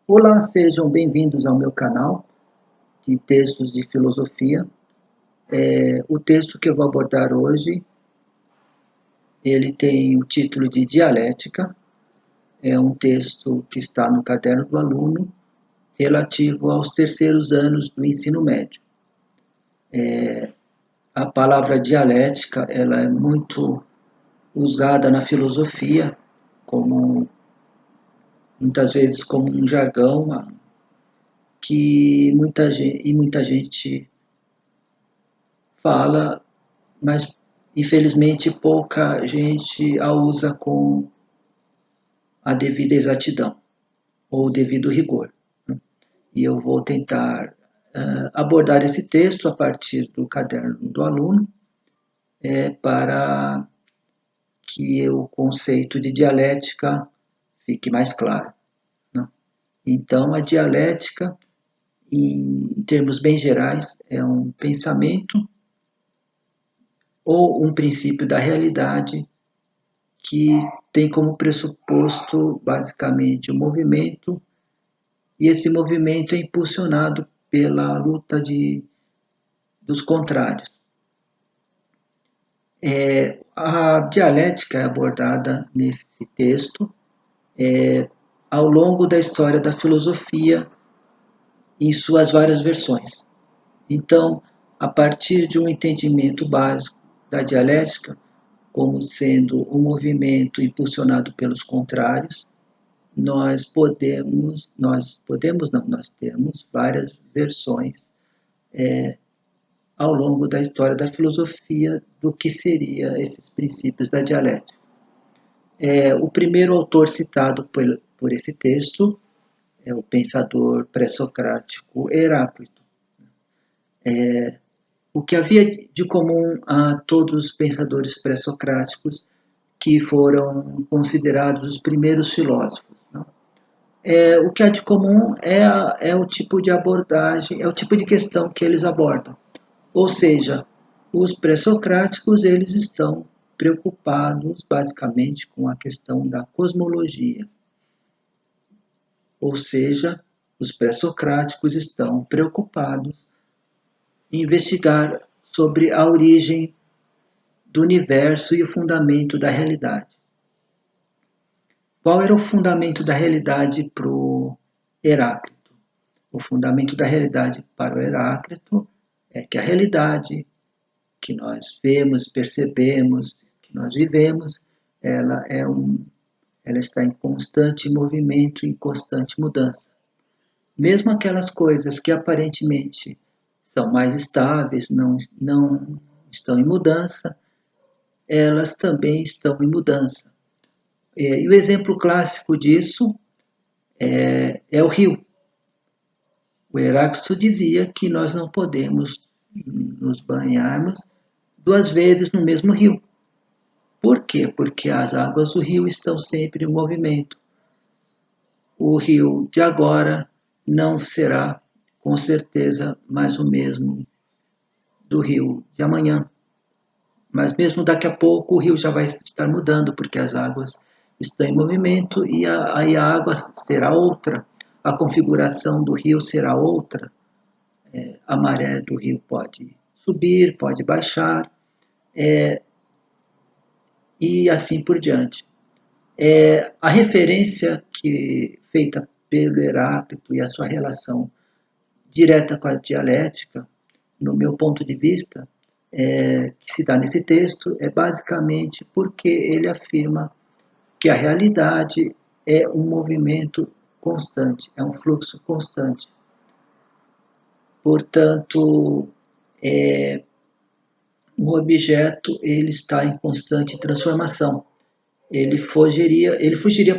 Olá, sejam bem-vindos ao meu canal de textos de filosofia. O texto que eu vou abordar hoje, ele tem o título de Dialética. É um texto que está no caderno do aluno, relativo aos terceiros anos do ensino médio. A palavra dialética, ela é muito usada na filosofia, como muitas vezes como um jargão que muita gente fala, mas infelizmente pouca gente a usa com a devida exatidão ou o devido rigor. E eu vou tentar abordar esse texto a partir do caderno do aluno, para que o conceito de dialética fique mais claro, né? Então, a dialética, em termos bem gerais, é um pensamento ou um princípio da realidade que tem como pressuposto basicamente o movimento, e esse movimento é impulsionado pela luta dos contrários. A dialética é abordada nesse texto ao longo da história da filosofia em suas várias versões. Então, a partir de um entendimento básico da dialética como sendo um movimento impulsionado pelos contrários, nós temos várias versões ao longo da história da filosofia do que seriam esses princípios da dialética. O primeiro autor citado por esse texto é o pensador pré-socrático Heráclito. O que havia de comum a todos os pensadores pré-socráticos que foram considerados os primeiros filósofos, não? O que há de comum é o tipo de abordagem, é o tipo de questão que eles abordam. Ou seja, os pré-socráticos eles estão preocupados basicamente com a questão da cosmologia. Ou seja, os pré-socráticos estão preocupados em investigar sobre a origem do universo e o fundamento da realidade. Qual era o fundamento da realidade para o Heráclito? O fundamento da realidade para o Heráclito é que a realidade que nós vemos, percebemos, que nós vivemos, ela está em constante movimento, em constante mudança. Mesmo aquelas coisas que aparentemente são mais estáveis, não estão em mudança, elas também estão em mudança. E o exemplo clássico disso é o rio. O Heráclito dizia que nós não podemos nos banharmos duas vezes no mesmo rio. Por quê? Porque as águas do rio estão sempre em movimento. O rio de agora não será, com certeza, mais o mesmo do rio de amanhã. Mas mesmo daqui a pouco o rio já vai estar mudando, porque as águas estão em movimento e aí a água será outra, a configuração do rio será outra, a maré do rio pode subir, pode baixar, e assim por diante. A referência feita pelo Heráclito e a sua relação direta com a dialética, no meu ponto de vista, que se dá nesse texto, é basicamente porque ele afirma que a realidade é um movimento constante, é um fluxo constante. Portanto, um objeto ele está em constante transformação. Ele fugiria,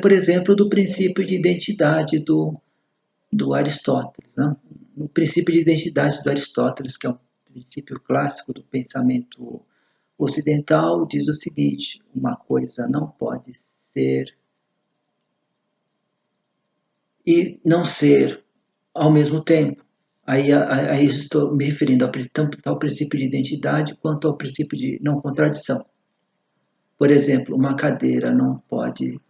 por exemplo, do princípio de identidade do Aristóteles, né? O princípio de identidade do Aristóteles, que é um princípio clássico do pensamento ocidental, diz o seguinte: uma coisa não pode ser e não ser ao mesmo tempo. Aí estou me referindo tanto ao princípio de identidade quanto ao princípio de não contradição. Por exemplo, uma cadeira não pode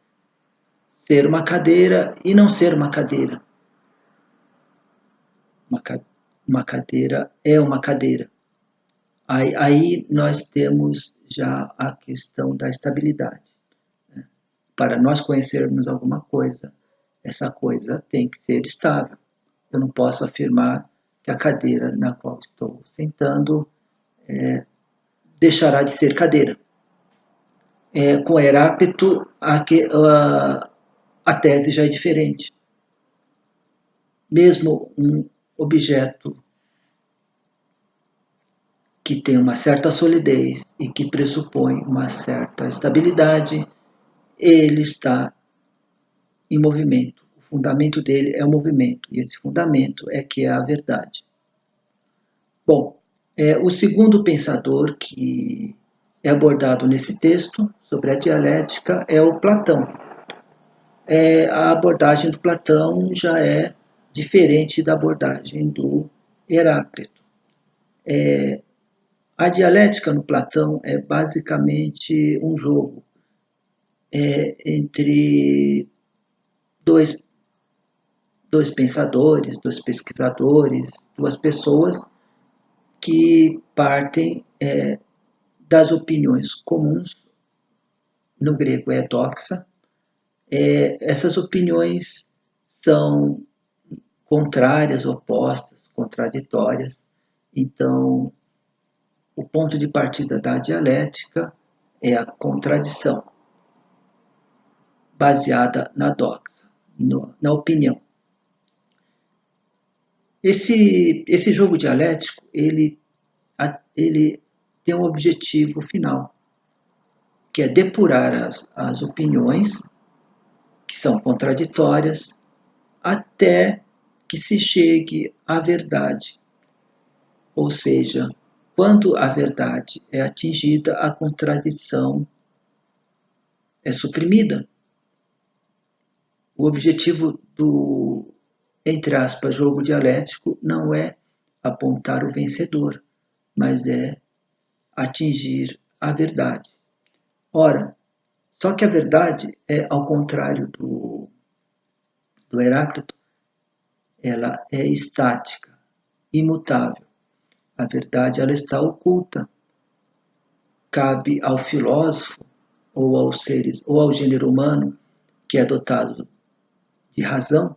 ser uma cadeira e não ser uma cadeira. uma cadeira é uma cadeira. Aí nós temos já a questão da estabilidade. Para nós conhecermos alguma coisa, essa coisa tem que ser estável. Eu não posso afirmar que a cadeira na qual estou sentando deixará de ser cadeira. Com Heráclito, a tese já é diferente. Mesmo um objeto que tem uma certa solidez e que pressupõe uma certa estabilidade, ele está em movimento. O fundamento dele é o movimento, e esse fundamento é que é a verdade. Bom, o segundo pensador que é abordado nesse texto sobre a dialética é o Platão. A abordagem do Platão já é diferente da abordagem do Heráclito. A dialética no Platão é basicamente um jogo entre dois pensadores, dois pesquisadores, duas pessoas que partem das opiniões comuns, no grego é doxa. Essas opiniões são contrárias, opostas, contraditórias. Então, o ponto de partida da dialética é a contradição, baseada na doxa, na opinião. Esse jogo dialético, ele tem um objetivo final, que é depurar as opiniões, que são contraditórias, até que se chegue à verdade. Ou seja, quando a verdade é atingida, a contradição é suprimida. O objetivo do, entre aspas, jogo dialético não é apontar o vencedor, mas é atingir a verdade. Ora, só que a verdade ao contrário do Heráclito, ela é estática, imutável. A verdade ela está oculta. Cabe ao filósofo ou aos seres ou ao gênero humano que é dotado de razão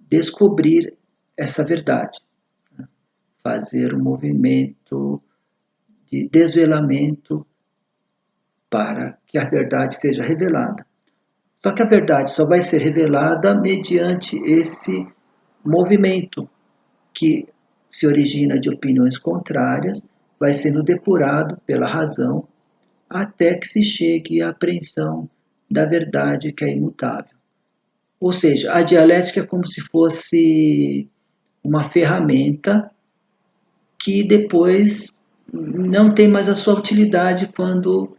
descobrir essa verdade, fazer um movimento de desvelamento para que a verdade seja revelada. Só que a verdade só vai ser revelada mediante esse movimento que se origina de opiniões contrárias, vai sendo depurado pela razão até que se chegue à apreensão da verdade que é imutável. Ou seja, a dialética é como se fosse uma ferramenta que depois não tem mais a sua utilidade quando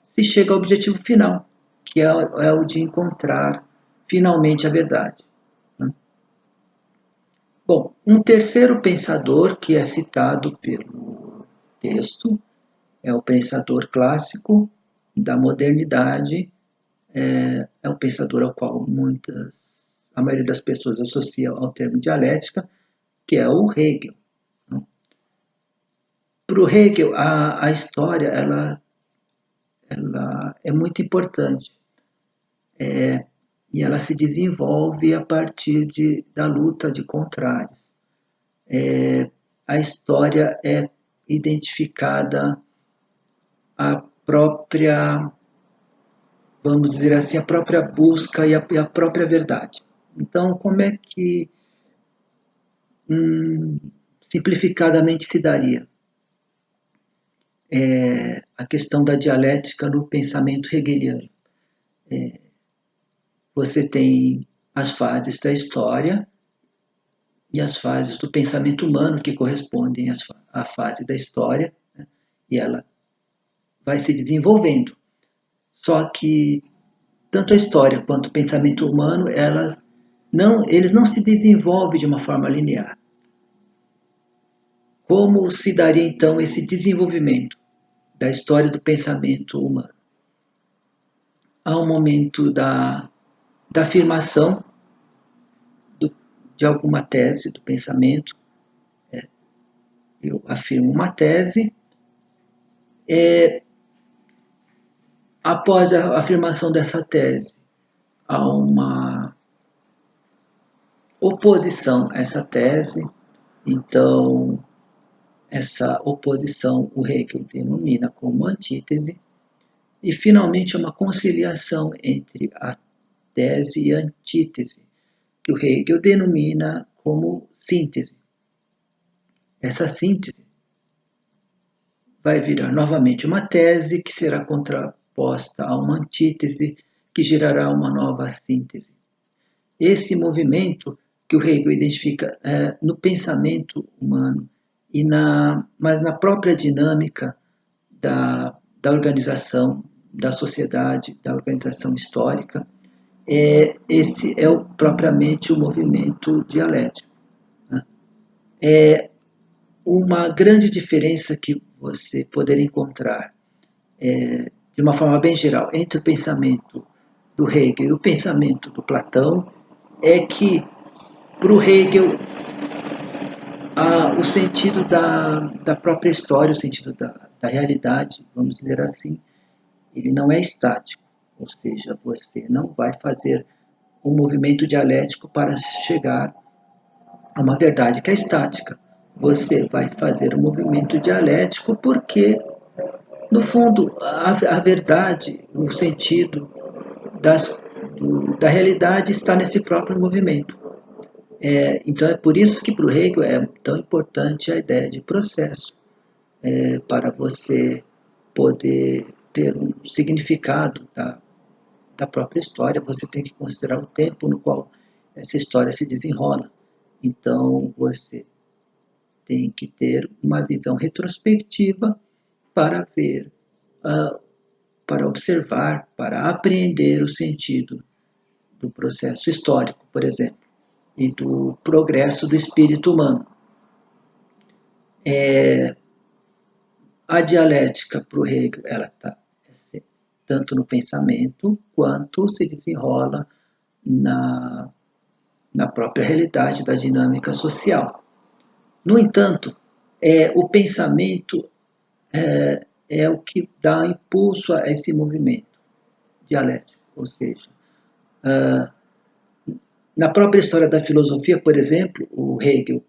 se chega ao objetivo final, que é o de encontrar finalmente a verdade. Bom, um terceiro pensador que é citado pelo texto é o pensador clássico da modernidade, é um pensador ao qual a maioria das pessoas associa ao termo dialética, que é o Hegel. Para o Hegel, a história ela é muito importante. E ela se desenvolve a partir da luta de contrários. A história é identificada a própria, vamos dizer assim, a própria busca e a própria verdade. Então, como é que simplificadamente se daria a questão da dialética no pensamento hegeliano? Você tem as fases da história e as fases do pensamento humano que correspondem à fase da história, né? E ela vai se desenvolvendo. Só que tanto a história quanto o pensamento humano, eles não se desenvolvem de uma forma linear. Como se daria então esse desenvolvimento da história do pensamento humano? Há um momento da afirmação de alguma tese do pensamento. Eu afirmo uma tese, após a afirmação dessa tese, há uma oposição a essa tese, então essa oposição o Hegel denomina como antítese, e finalmente uma conciliação entre a tese e a antítese, que o Hegel denomina como síntese. Essa síntese vai virar novamente uma tese que será contraposta a uma antítese que gerará uma nova síntese. Esse movimento que o Hegel identifica no pensamento humano, mas na própria dinâmica da organização, da sociedade, da organização histórica, esse é propriamente o movimento dialético. Né? Uma grande diferença que você poderia encontrar, de uma forma bem geral, entre o pensamento do Hegel e o pensamento do Platão, é que, para o Hegel, o sentido da própria história, o sentido da realidade, vamos dizer assim, ele não é estático, ou seja, você não vai fazer um movimento dialético para chegar a uma verdade que é estática. Você vai fazer um movimento dialético porque, no fundo, a verdade, o sentido da realidade está nesse próprio movimento. Então é por isso que para o Hegel é tão importante a ideia de processo, para você poder ter um significado da própria história, você tem que considerar o tempo no qual essa história se desenrola. Então você tem que ter uma visão retrospectiva para ver, para observar, para apreender o sentido do processo histórico, por exemplo, e do progresso do espírito humano. A dialética para o Hegel, ela está tanto no pensamento quanto se desenrola na própria realidade da dinâmica social. No entanto, o pensamento é o que dá impulso a esse movimento dialético, ou seja, na própria história da filosofia, por exemplo, o Hegel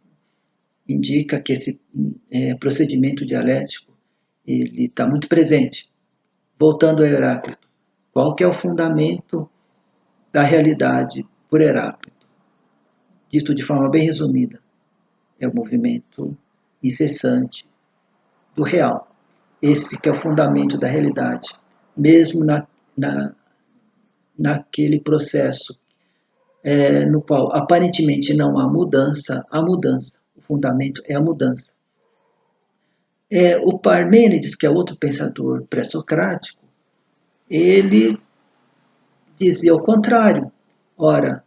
indica que esse procedimento dialético ele está muito presente. Voltando a Heráclito, qual que é o fundamento da realidade por Heráclito? Dito de forma bem resumida, é o movimento incessante do real. Esse que é o fundamento da realidade, mesmo naquele processo no qual aparentemente não há mudança, há mudança. O fundamento é a mudança. O Parmênides, que é outro pensador pré-socrático, ele dizia o contrário. Ora,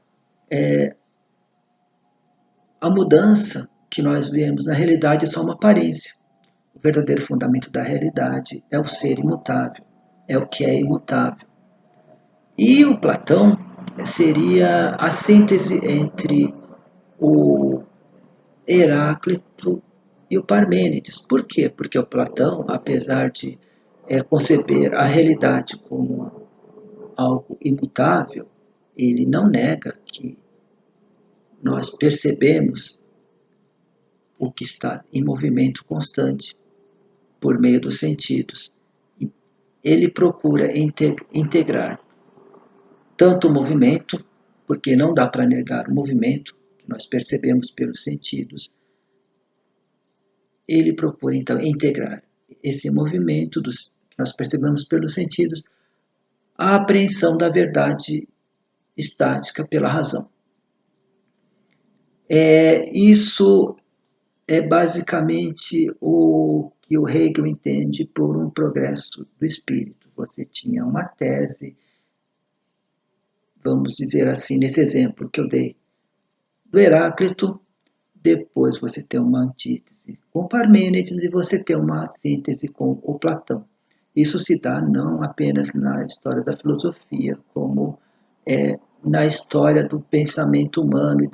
a mudança que nós vemos na realidade é só uma aparência. O verdadeiro fundamento da realidade é o ser imutável, é o que é imutável. E o Platão seria a síntese entre o Heráclito e o Parmênides. Por quê? Porque o Platão, apesar de conceber a realidade como algo imutável, ele não nega que nós percebemos o que está em movimento constante por meio dos sentidos. Ele procura integrar tanto o movimento, porque não dá para negar o movimento que nós percebemos pelos sentidos. Ele procura então integrar esse movimento que nós percebemos pelos sentidos à apreensão da verdade estática pela razão. Isso é basicamente o que o Hegel entende por um progresso do espírito. Você tinha uma tese, vamos dizer assim, nesse exemplo que eu dei, do Heráclito, depois você tem uma antítese com Parmênides e você tem uma síntese com o Platão. Isso se dá não apenas na história da filosofia, como na história do pensamento humano e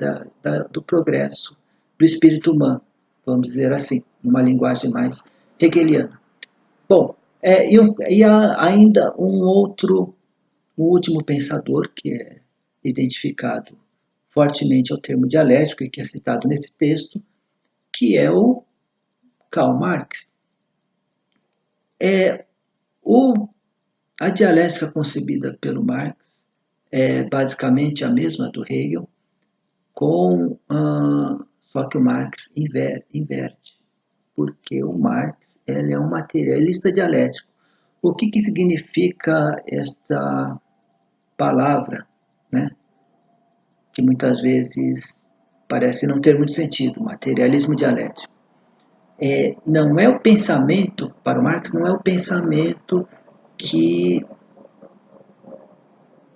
do progresso do espírito humano, vamos dizer assim, numa linguagem mais hegeliana. Bom, há ainda um último pensador que é identificado fortemente ao termo dialético e que é citado nesse texto, que é o Karl Marx. A dialética concebida pelo Marx é basicamente a mesma do Hegel, só que o Marx inverte, porque o Marx ele é um materialista dialético. O que significa esta palavra, né? Que muitas vezes parece não ter muito sentido, materialismo dialético. Não é o pensamento, para o Marx, não é o pensamento que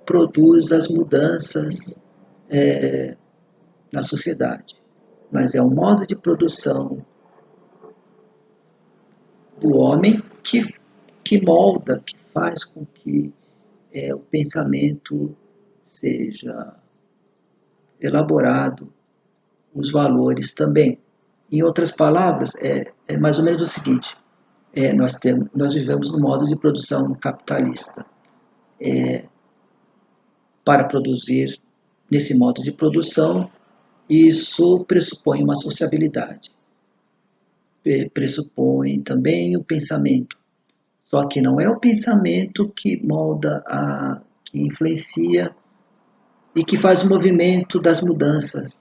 produz as mudanças na sociedade, mas é um modo de produção do homem que molda, que faz com que o pensamento seja elaborado, os valores também. Em outras palavras, é mais ou menos o seguinte: nós vivemos num modo de produção capitalista. Para produzir nesse modo de produção, isso pressupõe uma sociabilidade, pressupõe também o pensamento. Só que não é o pensamento que molda, que influencia e que faz o movimento das mudanças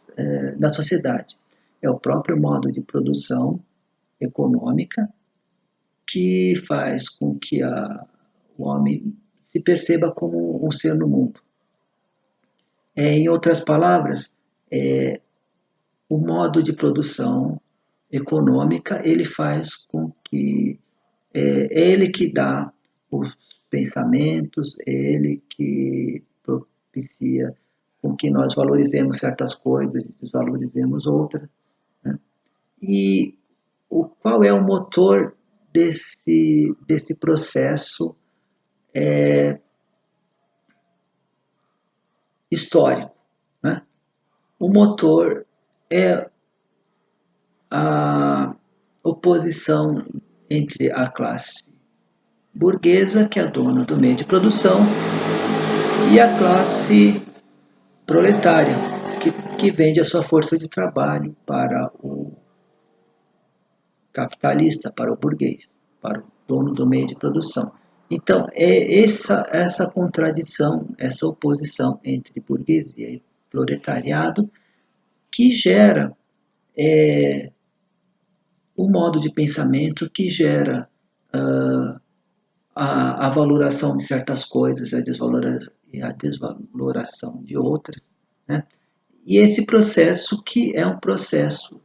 na sociedade. É o próprio modo de produção econômica que faz com que o homem se perceba como um ser no mundo. Em outras palavras, o modo de produção econômica ele faz com que ele que dá os pensamentos, ele que propicia com que nós valorizemos certas coisas e desvalorizemos outras, né? E qual é o motor desse processo histórico, né? O motor é a oposição entre a classe burguesa, que é dona do meio de produção, e a classe proletária, que vende a sua força de trabalho para o capitalista, para o burguês, para o dono do meio de produção. Então, é essa contradição, essa oposição entre burguesia e proletariado que gera um modo de pensamento, que gera a valoração de certas coisas e a desvaloração de outras, né? E esse processo que é um processo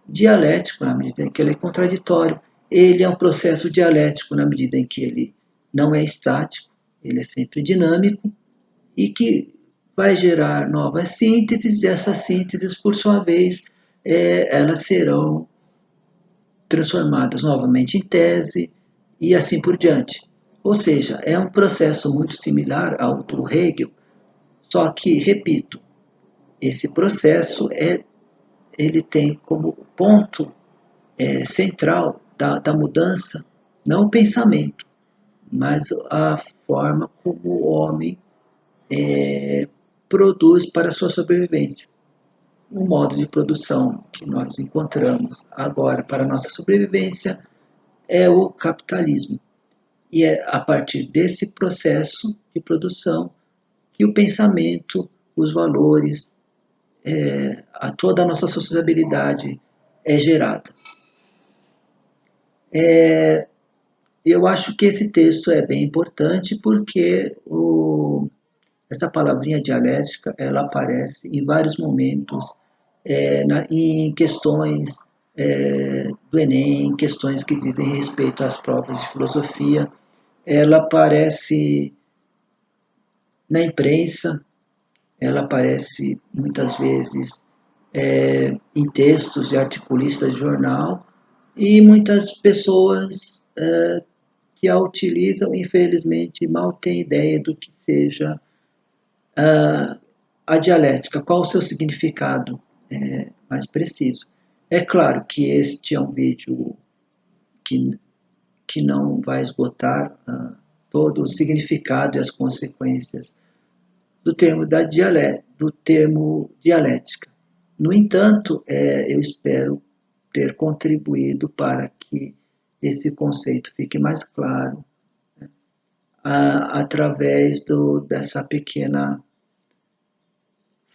dialético na medida em que ele é contraditório, ele é um processo dialético na medida em que ele não é estático, ele é sempre dinâmico e que vai gerar novas sínteses, e essas sínteses, por sua vez, elas serão transformadas novamente em tese e assim por diante. Ou seja, é um processo muito similar ao do Hegel, só que, repito, esse processo ele tem como ponto central da mudança não o pensamento, mas a forma como o homem produz para a sua sobrevivência. O modo de produção que nós encontramos agora para a nossa sobrevivência é o capitalismo. E é a partir desse processo de produção que o pensamento, os valores, toda a nossa sociabilidade é gerada. Eu acho que esse texto é bem importante porque essa palavrinha dialética ela aparece em vários momentos em questões do Enem, questões que dizem respeito às provas de filosofia. Ela aparece na imprensa, ela aparece muitas vezes em textos de articulistas de jornal, e muitas pessoas que a utilizam, infelizmente, mal têm ideia do que seja a dialética, qual o seu significado mais preciso. É claro que este é um vídeo que não vai esgotar todo o significado e as consequências do termo dialética. No entanto, eu espero ter contribuído para que esse conceito fique mais claro através dessa pequena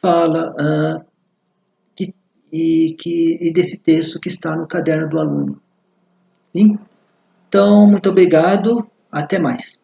fala e desse texto que está no caderno do aluno. Sim? Então, muito obrigado, até mais.